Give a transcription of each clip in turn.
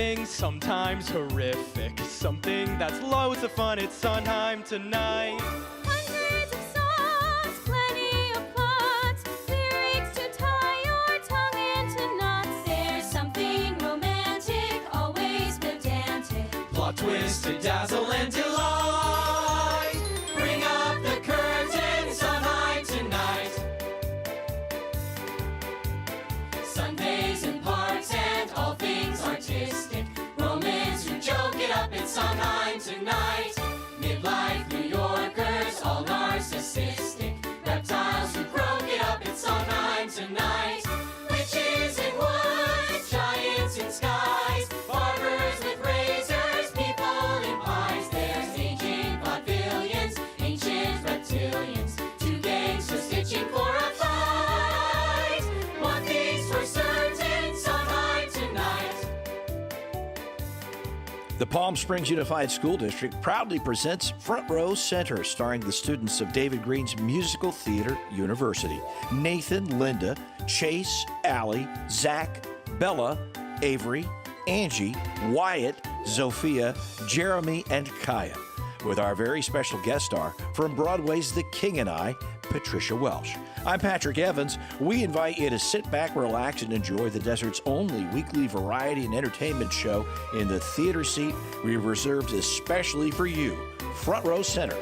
something sometimes horrific, something that's loads of fun. It's Sondheim tonight. Hundreds of songs, plenty of plots, lyrics to tie your tongue into knots. There's something romantic, always pedantic. Plot twist to dazzle and delight. Bring up the curtain, Sondheim tonight. Sundays and parks and all things artistic. Romance who joke it up, it's Sondheim tonight. Midlife New Yorkers, all narcissistic. Reptiles who broke it up, it's Sondheim tonight. Witches in woods, giants in skies, barbers with razors, people in pies. There's aging vaudevillians, ancient reptilians, two gangsters stitching for a fight. One thing's for certain, Sondheim tonight. The Palm Springs Unified School District proudly presents Front Row Center, starring the students of David Green's Musical Theater University. Nathan, Linda, Chase, Allie, Zach, Bella, Avery, Angie, Wyatt, Zofia, Jeremy, and Kaya. With our very special guest star from Broadway's The King and I, Patricia Welch. I'm Patrick Evans. We invite you to sit back, relax, and enjoy the desert's only weekly variety and entertainment show in the theater seat we've reserved especially for you, Front Row Center.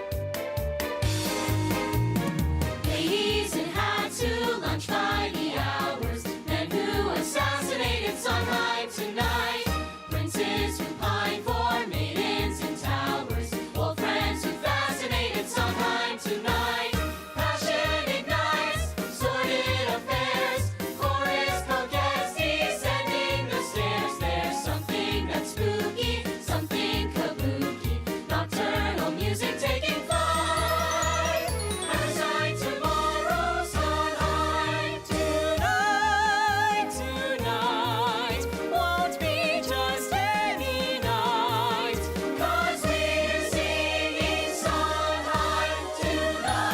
Ladies in hats who lunch by the hours, men who assassinated Sondheim tonight. Princes who pine for maidens in towers, old friends who fascinated Sondheim tonight. Passion ignites, sordid affairs, chorus coquettes descending the stairs. There's something that's spooky, something kabuki, nocturnal music taking flight. Outside tomorrow, Sondheim tonight, tonight won't be just any night, 'cause we're singing Sondheim tonight.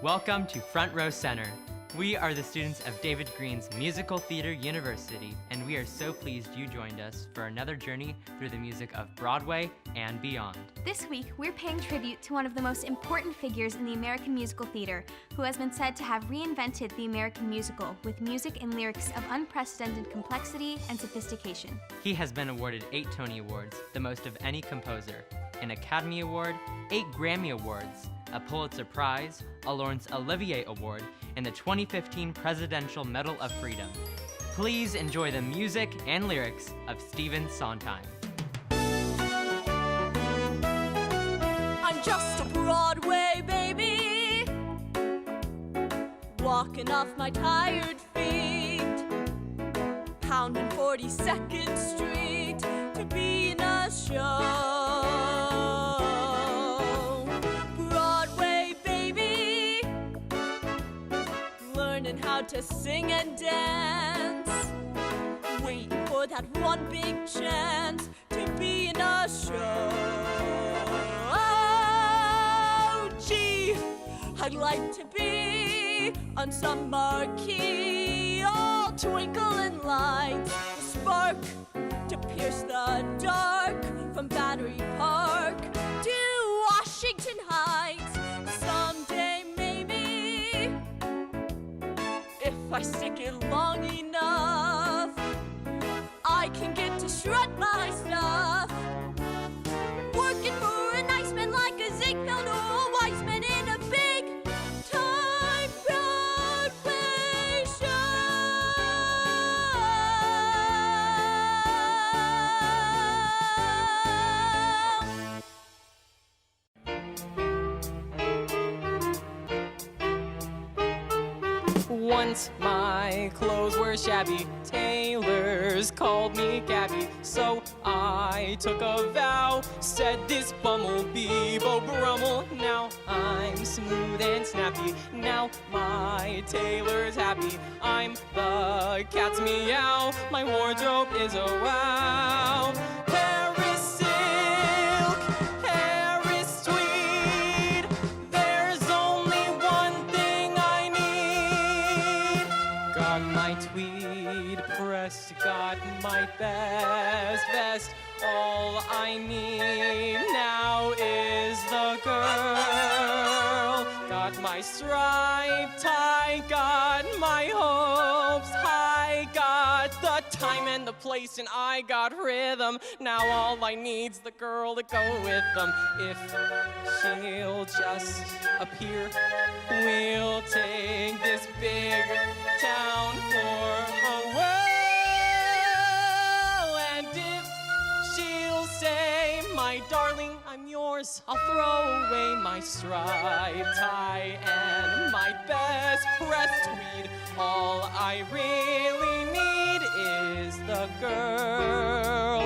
Welcome to Front Row Center. We are the students of David Green's Musical Theater University, and we are so pleased you joined us for another journey through the music of Broadway and beyond. This week, we're paying tribute to one of the most important figures in the American musical theater, who has been said to have reinvented the American musical with music and lyrics of unprecedented complexity and sophistication. He has been awarded 8 Tony Awards, the most of any composer, an Academy Award, 8 Grammy Awards, a Pulitzer Prize, a Laurence Olivier Award, and the 2015 Presidential Medal of Freedom. Please enjoy the music and lyrics of Stephen Sondheim. I'm just a Broadway baby, walking off my tired feet, pounding 42nd Street to be in a show. Broadway baby, learning how to sing and dance, waiting for that one big chance to be in a show. Oh, gee, I'd like to be on some marquee, all twinkling lights, a spark to pierce the dark, from Battery Park to Washington Heights. Someday maybe, if I stick it long enough, I can get to shred my stuff. Working for a nice man like a Ziegfeld or a Weissman in a big time Broadway show. Once my clothes were shabby, tailors called me Gabby. So I took a vow, said this bum will be Beau Brummel. Now I'm smooth and snappy, now my tailor's happy. I'm the cat's meow, my wardrobe is a wow. Paris silk, Paris tweed, there's only one thing I need. Got my tweed pressed. Got my best vest. All I need now is the girl. Got my striped tie, got my hopes high, got the time and the place, and I got rhythm. Now all I need's the girl to go with them. If she'll just appear, we'll take this big town for a whirl. And if she'll say, my darling, I'm yours, I'll throw away my striped tie and my best pressed tweed. All I really need is the girl.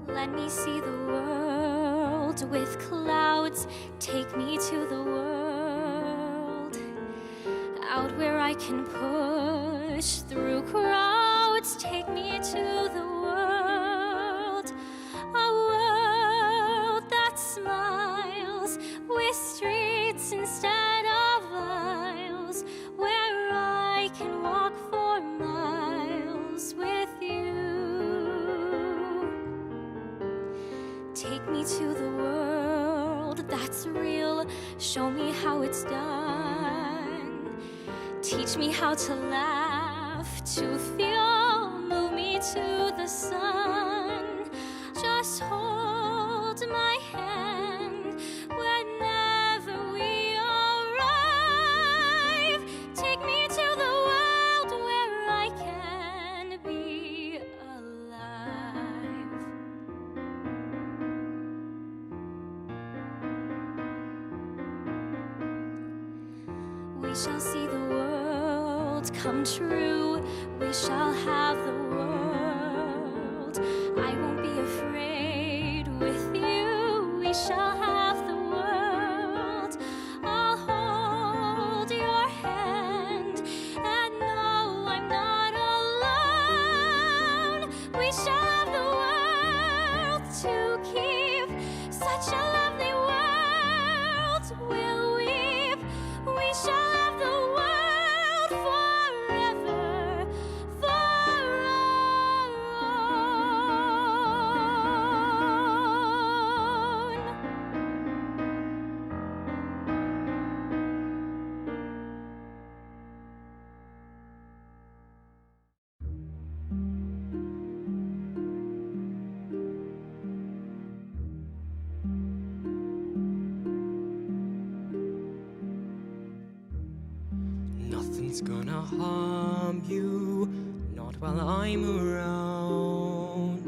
Let me see the world with clouds. Take me to the world, out where I can push through crowds. Take me to the world, a world that smiles, with streets instead of aisles, where I can walk for miles with you. Take me to the world that's real. Show me how it's done. Teach me how to laugh, to feel. Move me to the sun. Just hold my hand whenever we arrive. Take me to the world where I can be alive. We shall see the world come true. We shall have the world. I won't be afraid with you. We shall have the world. I'll hold your hand and know I'm not alone. We shall have the world to keep. Such a lovely world we'll weave. We shall have the world forever, for our own. Nothing's gonna harm you, not while I'm around.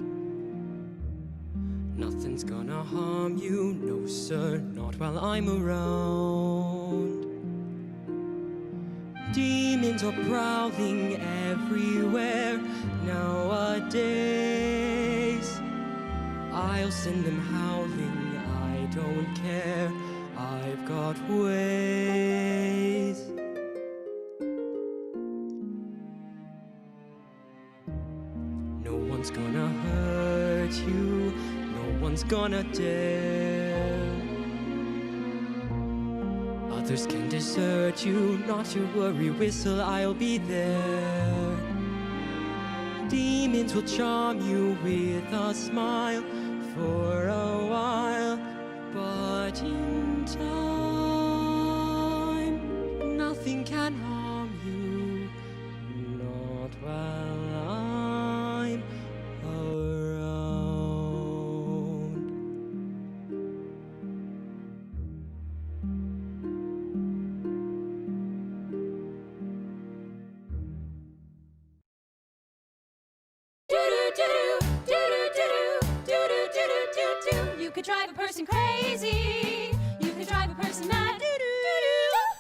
Nothing's gonna harm you, no sir, not while I'm around. Demons are prowling everywhere nowadays. I'll send them howling, I don't care, I've got ways. No one's gonna hurt you, no one's gonna dare. Others can desert you, not to worry, whistle, I'll be there. Demons will charm you with a smile for a while, but in time, nothing can harm you, not while I'm around. You could drive a person crazy. You could drive a person mad.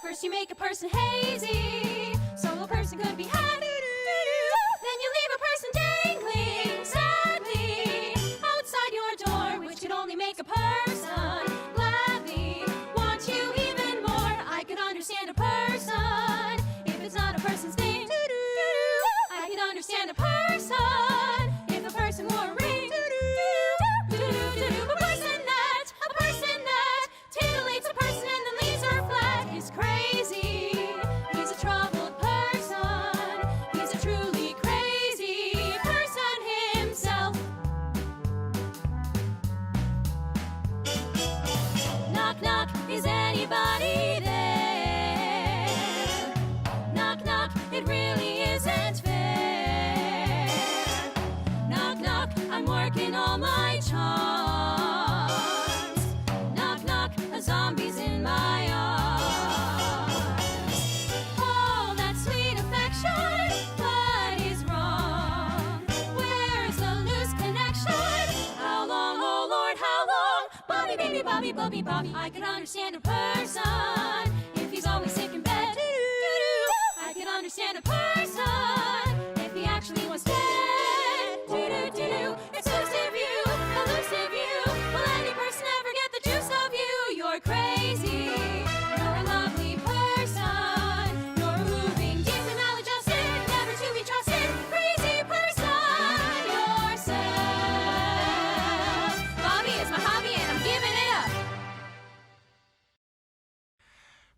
First you make a person hazy, so a person could be had. Then you leave a person dangling sadly outside your door, which could only make a person gladly want you even more. I could understand a person if it's not a person's thing. I could understand understand a person if a person wore a ring. A person that titillates a person and then leaves her flat is crazy. He's a troubled person. He's a truly crazy person himself. Knock, knock, is anybody there? Knock, knock, it really isn't fair. Knock, knock, I'm working all my charms. Knock, knock, a zombie's in my arms. Oh, that sweet affection, what is wrong? Where's the loose connection? How long, oh Lord, how long? Bobby, baby, Bobby, Bobby, Bobby. I could understand a person if he's always sick in bed. I could understand a person if he actually was dead. Exclusive you, elusive you. Will any person ever get the juice of you? You're crazy. You're a lovely person. You're a moving, deeply maladjusted, never to be trusted, crazy person yourself. Bobby is my hobby and I'm giving it up.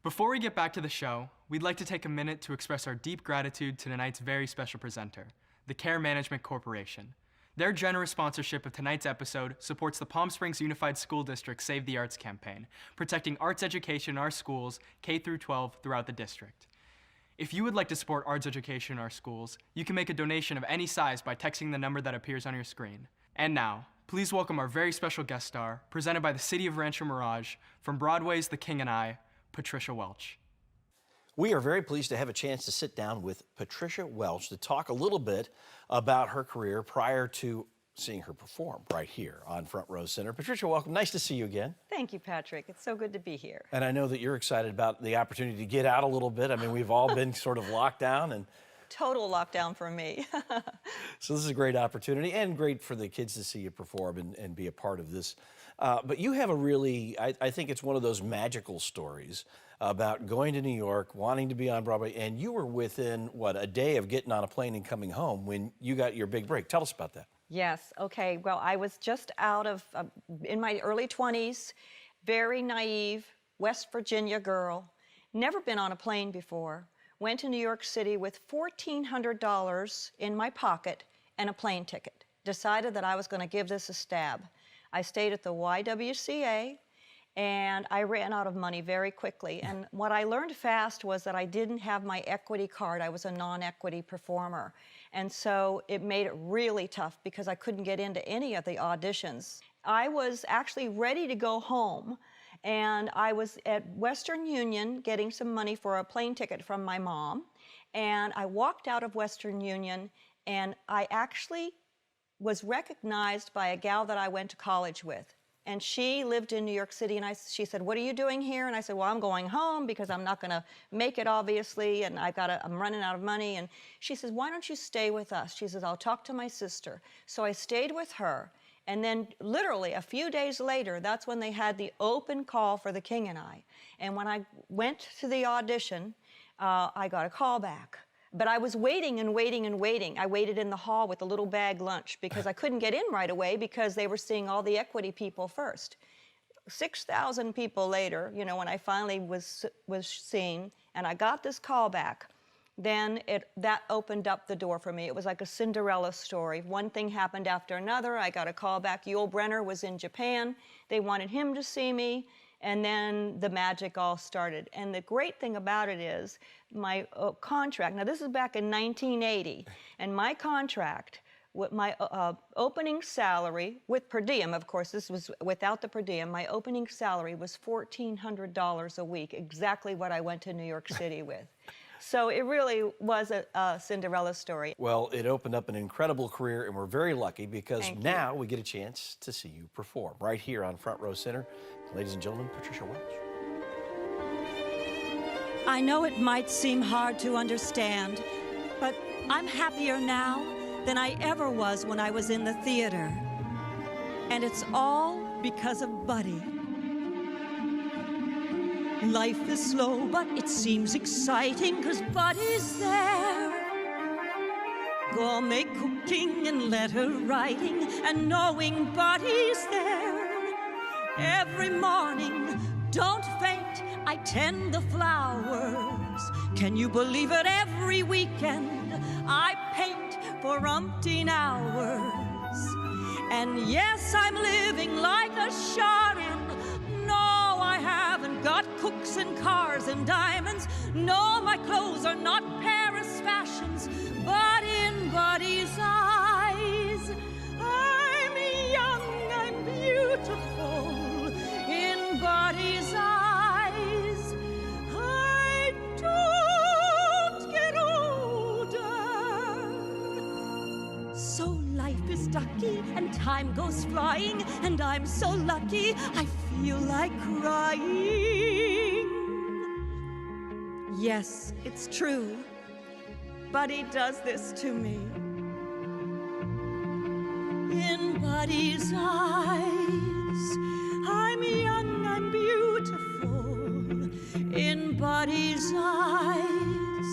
Before we get back to the show, we'd like to take a minute to express our deep gratitude to tonight's very special presenter, the Care Management Corporation. Their generous sponsorship of tonight's episode supports the Palm Springs Unified School District Save the Arts campaign, protecting arts education in our schools, K through 12, throughout the district. If you would like to support arts education in our schools, you can make a donation of any size by texting the number that appears on your screen. And now, please welcome our very special guest star, presented by the City of Rancho Mirage, from Broadway's The King and I, Patricia Welch. We are very pleased to have a chance to sit down with Patricia Welch to talk a little bit about her career prior to seeing her perform right here on Front Row Center. Patricia, welcome. Nice to see you again. Thank you, Patrick. It's so good to be here. And I know that you're excited about the opportunity to get out a little bit. I mean, we've all been sort of locked down. And Total lockdown for me. so this is a great opportunity and great for the kids to see you perform and be a part of this. But you have a really, I think it's one of those magical stories about going to New York, wanting to be on Broadway, and you were within, what, a day of getting on a plane and coming home when you got your big break. Tell us about that. Yes, okay. Well, I was just out of, in my early 20s, very naive, West Virginia girl, never been on a plane before, went to New York City with $1,400 in my pocket and a plane ticket. Decided that I was going to give this a stab. I stayed at the YWCA, and I ran out of money very quickly. And what I learned fast was that I didn't have my equity card. I was a non-equity performer. And so it made it really tough because I couldn't get into any of the auditions. I was actually ready to go home, and I was at Western Union getting some money for a plane ticket from my mom. And I walked out of Western Union, and I actually was recognized by a gal that I went to college with. And she lived in New York City, and she said, "What are you doing here?" And I said, "Well, I'm going home because I'm not gonna make it, obviously, and I'm running out of money." And she says, "Why don't you stay with us?" She says, "I'll talk to my sister." So I stayed with her, and then literally a few days later, that's when they had the open call for The King and I. And when I went to the audition, I got a call back. But I was waiting and waiting and waiting. I waited in the hall with a little bag lunch because I couldn't get in right away because they were seeing all the equity people first. 6,000 people later, you know, when I finally was seen and I got this call back, then that opened up the door for me. It was like a Cinderella story. One thing happened after another. I got a call back. Yul Brynner was in Japan. They wanted him to see me. And then the magic all started. And the great thing about it is my contract, now this is back in 1980, and my contract, with my opening salary, with per diem, of course, this was without the per diem, my opening salary was $1,400 a week, exactly what I went to New York City with. So it really was a Cinderella story. Well, it opened up an incredible career, and we're very lucky because now we get a chance to see you perform right here on Front Row Center. Ladies and gentlemen, Patricia Welch. I know it might seem hard to understand, but I'm happier now than I ever was when I was in the theater. And it's all because of Buddy. Life is slow, but it seems exciting 'cause Buddy's there. gourmet cooking and letter writing and knowing Buddy's there. Every morning, don't faint, I tend the flowers. Can you believe it? Every weekend, I paint for umpteen hours. And yes, I'm living like a shardin. No, I haven't got cooks and cars and diamonds. No, my clothes are not Paris fashions. But in Buddy's eyes, I'm young, I'm beautiful. In Buddy's eyes, I don't get older. So life is ducky and time goes flying, and I'm so lucky I feel like crying. Yes, it's true. Buddy does this to me. In Buddy's eyes, I'm young, I'm beautiful. In Buddy's eyes,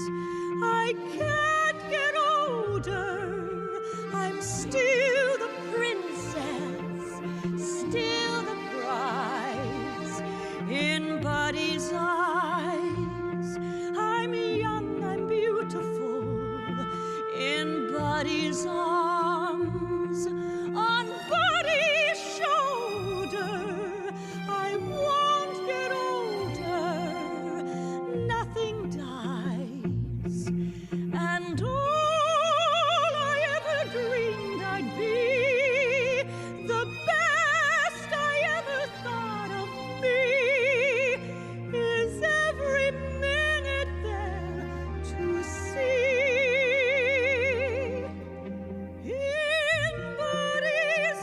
I can't get older. I'm still the princess, still the prize. In Buddy's eyes, I'm young, I'm beautiful. In Buddy's arms, on Buddy's shoulder, I won't get older. Nothing dies, and all I ever dreamed I'd be, the best I ever thought of me, is every minute there to see. In Buddy's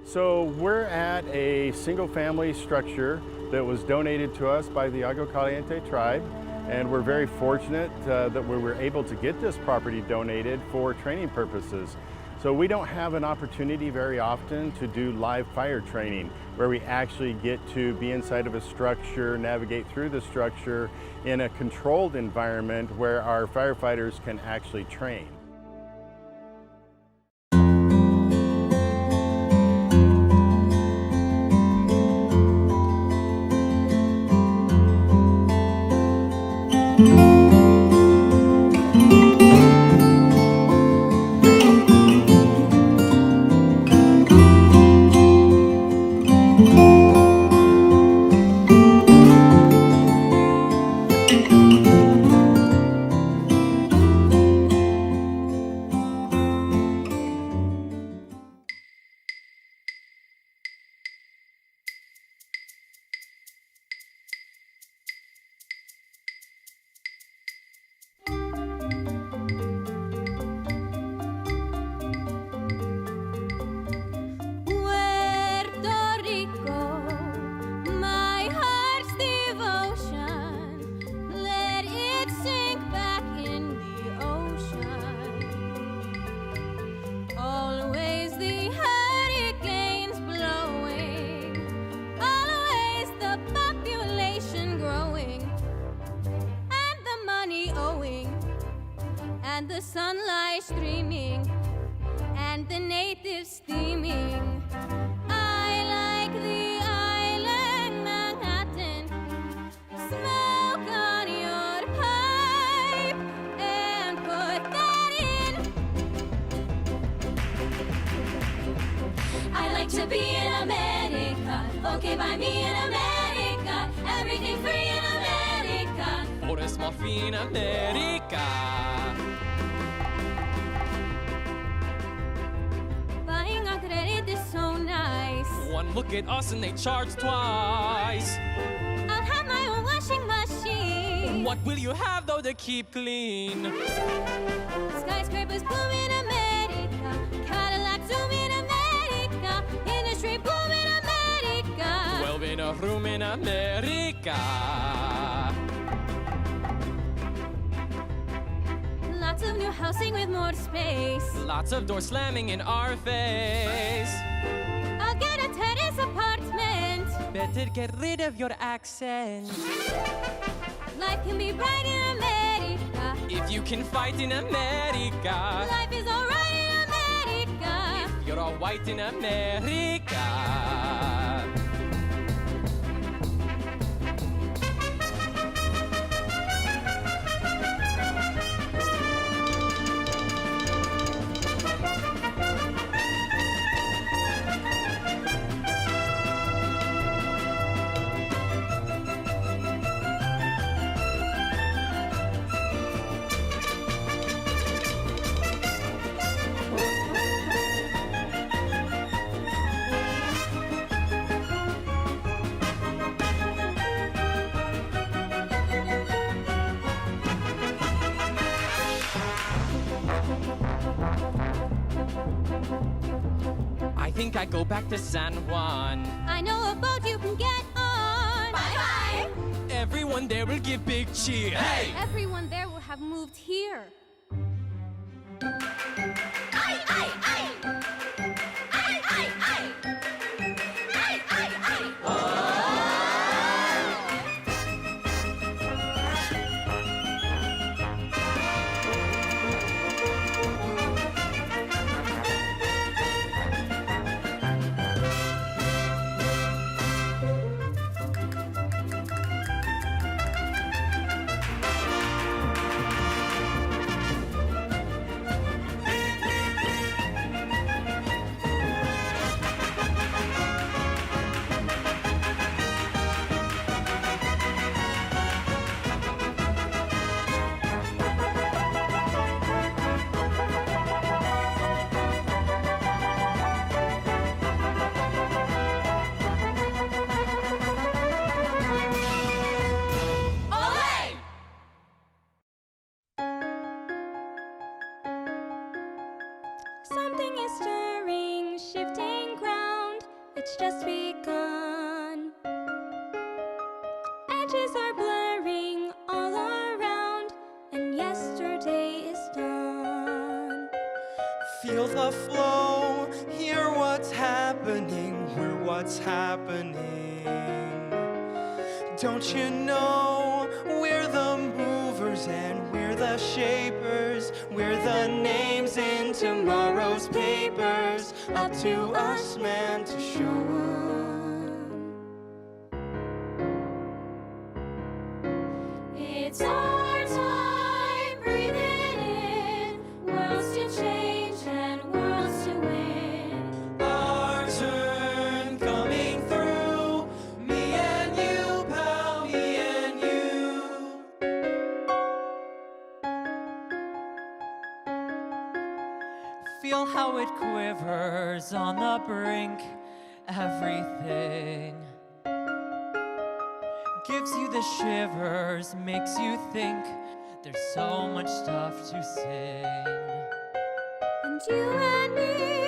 So we're at a single-family structure that was donated to us by the Agua Caliente tribe, and we're very fortunate that we were able to get this property donated for training purposes. So we don't have an opportunity very often to do live fire training, where we actually get to be inside of a structure, navigate through the structure in a controlled environment where our firefighters can actually train. And the sunlight streaming, and the natives steaming. I like the island Manhattan. Smoke on your pipe and put that in. I like to be in America. Okay, by me in America. Everything free in America. For a small fee in America. Buying on credit is so nice. One look at us and they charge twice. I'll have my own washing machine. What will you have though to keep clean? Skyscrapers boom in America. Cadillac zoom in America. Industry boom in America. 12 in a room in America. Lots of new housing with more space. Lots of doors slamming in our face. I'll get a terrace apartment. Better get rid of your accent. Life can be bright in America. If you can fight in America. Life is alright in America. You're all white in America. I think I go back to San Juan. I know a boat you can get on. Bye-bye. Everyone there will give big cheer. Hey! Everyone there will have moved here. Ay, ay, ay. Ay, ay, ay. Ay, ay, ay. Something is stirring, shifting ground. It's just begun. Edges are blurring all around, and yesterday is done. Feel the flow, hear what's happening, hear what's happening. Don't you know we're the movers and we're the shapers, we're the names in tomorrow's papers, up to us, man, to show 'em. It's our time, breathe it in. Worlds to change and worlds to win. Our turn coming through, me and you, pal, me and you. Feel how it quivers on the brink. Everything gives you the shivers, makes you think. There's so much stuff to sing. And you and me